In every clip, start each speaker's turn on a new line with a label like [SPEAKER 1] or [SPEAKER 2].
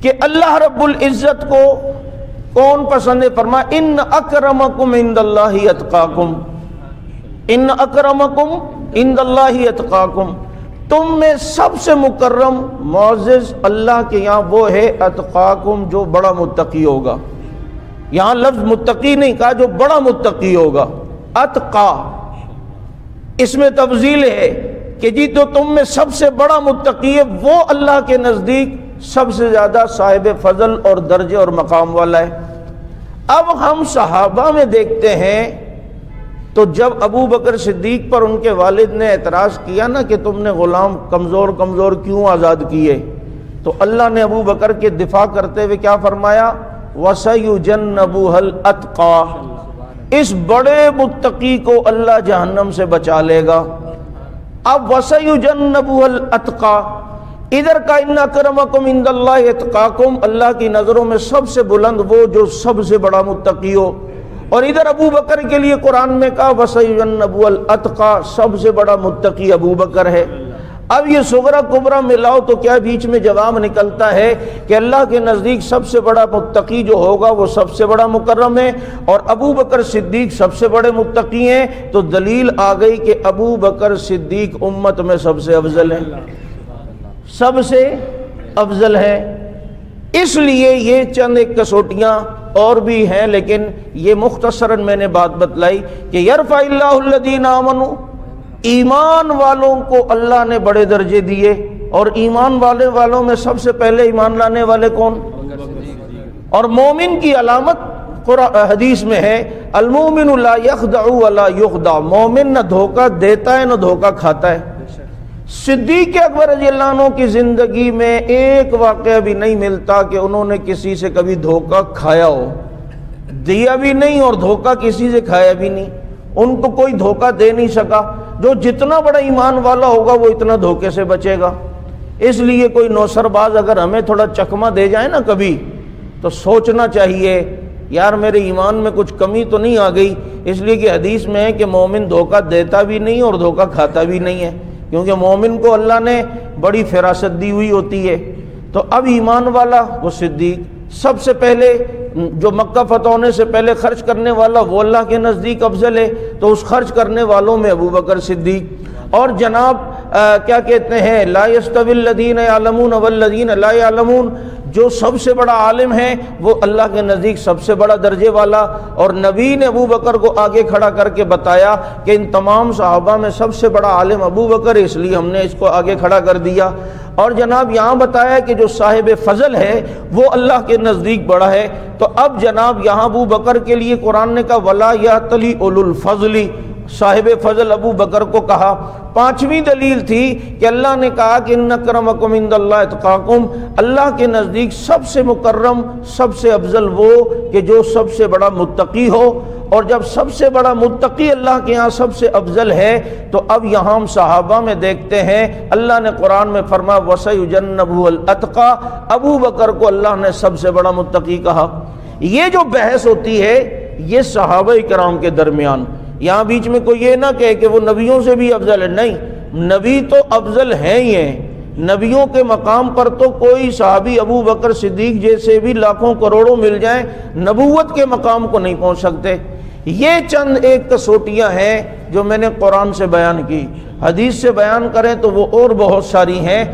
[SPEAKER 1] کہ اللہ رب العزت کو کون پسند فرما ان اکرمکم عند اللہ اتقاکم، ان اکرمکم عند اللہ اتقاکم، تم میں سب سے مکرم معزز اللہ کے یہاں وہ ہے اتقاکم جو بڑا متقی ہوگا۔ یہاں لفظ متقی نہیں کہا، جو بڑا متقی ہوگا، اتقا، اس میں تفضیل ہے کہ جی تو تم میں سب سے بڑا متقی ہے وہ اللہ کے نزدیک سب سے زیادہ صاحب فضل اور درجے اور مقام والا ہے۔ اب ہم صحابہ میں دیکھتے ہیں تو جب ابو بکر صدیق پر ان کے والد نے اعتراض کیا نا کہ تم نے غلام کمزور کمزور کیوں آزاد کیے، تو اللہ نے ابو بکر کے دفاع کرتے ہوئے کیا فرمایا؟ وَسَيُجَنَّبُهَا الْأَتْقَى، اس بڑے متقی کو اللہ جہنم سے بچا لے گا۔ اب وَسَيُجَنَّبُهَا الْأَتْقَى، ادھر کا ان اکرمکم عند اللہ اتقاکم، اللہ کی نظروں میں سب سے بلند وہ جو سب سے بڑا متقی ہو، اور ادھر ابو بکر کے لیے قرآن میں کہا وَسَيُجَنَّبُهَا الْأَتْقَى، سب سے بڑا متقی ابو بکر ہے۔ اب یہ صغرا کبرا ملاؤ تو کیا بیچ میں جواب نکلتا ہے کہ اللہ کے نزدیک سب سے بڑا متقی جو ہوگا وہ سب سے بڑا مکرم ہے، اور ابو بکر صدیق سب سے بڑے متقی ہیں، تو دلیل آ گئی کہ ابو بکر صدیق امت میں سب سے افضل ہے، سب سے افضل ہے۔ اس لیے یہ چند ایک کسوٹیاں اور بھی ہیں، لیکن یہ مختصراً میں نے بات بتلائی کہ یرفع اللہ الذین آمنوا، ایمان والوں کو اللہ نے بڑے درجے دیے، اور ایمان والوں میں سب سے پہلے ایمان لانے والے کون؟ اور مومن کی علامت حدیث میں ہے المومن لا یخدع ولا یخدع، مومن نہ دھوکہ دیتا ہے نہ دھوکہ کھاتا ہے۔ صدیق اکبر رضی اللہ عنہ کی زندگی میں ایک واقعہ بھی نہیں ملتا کہ انہوں نے کسی سے کبھی دھوکہ کھایا ہو، دیا بھی نہیں اور دھوکہ کسی سے کھایا بھی نہیں، ان کو کوئی دھوکہ دے نہیں سکا۔ جو جتنا بڑا ایمان والا ہوگا وہ اتنا دھوکے سے بچے گا۔ اس لیے کوئی نوسر باز اگر ہمیں تھوڑا چکمہ دے جائے نا کبھی، تو سوچنا چاہیے یار میرے ایمان میں کچھ کمی تو نہیں آ گئی، اس لیے کہ حدیث میں ہے کہ مومن دھوکہ دیتا بھی نہیں اور دھوکہ کھاتا بھی نہیں ہے، کیونکہ مومن کو اللہ نے بڑی فراست دی ہوئی ہوتی ہے۔ تو اب ایمان والا وہ صدیق، سب سے پہلے جو مکہ فتح ہونے سے پہلے خرچ کرنے والا وہ اللہ کے نزدیک افضل ہے، تو اس خرچ کرنے والوں میں ابو بکر صدیق۔ اور جناب کیا کہتے ہیں لا یستوی الذین یعلمون والذین لا یعلمون، جو سب سے بڑا عالم ہے وہ اللہ کے نزدیک سب سے بڑا درجے والا، اور نبی نے ابو بکر کو آگے کھڑا کر کے بتایا کہ ان تمام صحابہ میں سب سے بڑا عالم ابو بکر، اس لیے ہم نے اس کو آگے کھڑا کر دیا۔ اور جناب یہاں بتایا کہ جو صاحب فضل ہے وہ اللہ کے نزدیک بڑا ہے، تو اب جناب یہاں ابو بکر کے لیے قرآن نے کہا ولا یأتلی اولو الفضل، صاحب فضل ابو بکر کو کہا۔ پانچویں دلیل تھی کہ اللہ نے کہا کہ ان اکرمکم عند اللہ اتقاکم، اللہ کے نزدیک سب سے مکرم سب سے افضل وہ کہ جو سب سے بڑا متقی ہو، اور جب سب سے بڑا متقی اللہ کے ہاں سب سے افضل ہے تو اب یہاں ہم صحابہ میں دیکھتے ہیں اللہ نے قرآن میں فرمایا وَسَيُجَنَّبُهُ الْأَتْقَى، ابو بکر کو اللہ نے سب سے بڑا متقی کہا۔ یہ جو بحث ہوتی ہے یہ صحابہ کرام کے درمیان، یہاں بیچ میں کوئی یہ نہ کہے کہ وہ نبیوں سے بھی افضل ہے، نہیں، نبی تو افضل ہیں ہی ہیں، نبیوں کے مقام پر تو کوئی صحابی ابو بکر صدیق جیسے بھی لاکھوں کروڑوں مل جائیں نبوت کے مقام کو نہیں پہنچ سکتے۔ یہ چند ایک کسوٹیاں ہیں جو میں نے قرآن سے بیان کی، حدیث سے بیان کریں تو وہ اور بہت ساری ہیں۔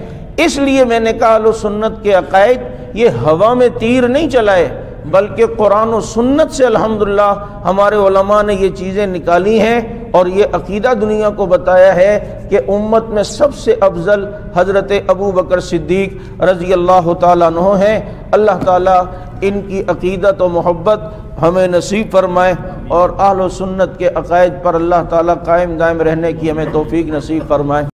[SPEAKER 1] اس لیے میں نے کہا اہل سنت کے عقائد یہ ہوا میں تیر نہیں چلائے، بلکہ قرآن و سنت سے الحمدللہ ہمارے علماء نے یہ چیزیں نکالی ہیں، اور یہ عقیدہ دنیا کو بتایا ہے کہ امت میں سب سے افضل حضرت ابو بکر صدیق رضی اللہ تعالیٰ عنہ ہیں۔ اللہ تعالیٰ ان کی عقیدت و محبت ہمیں نصیب فرمائے، اور اہل سنت کے عقائد پر اللہ تعالیٰ قائم دائم رہنے کی ہمیں توفیق نصیب فرمائے۔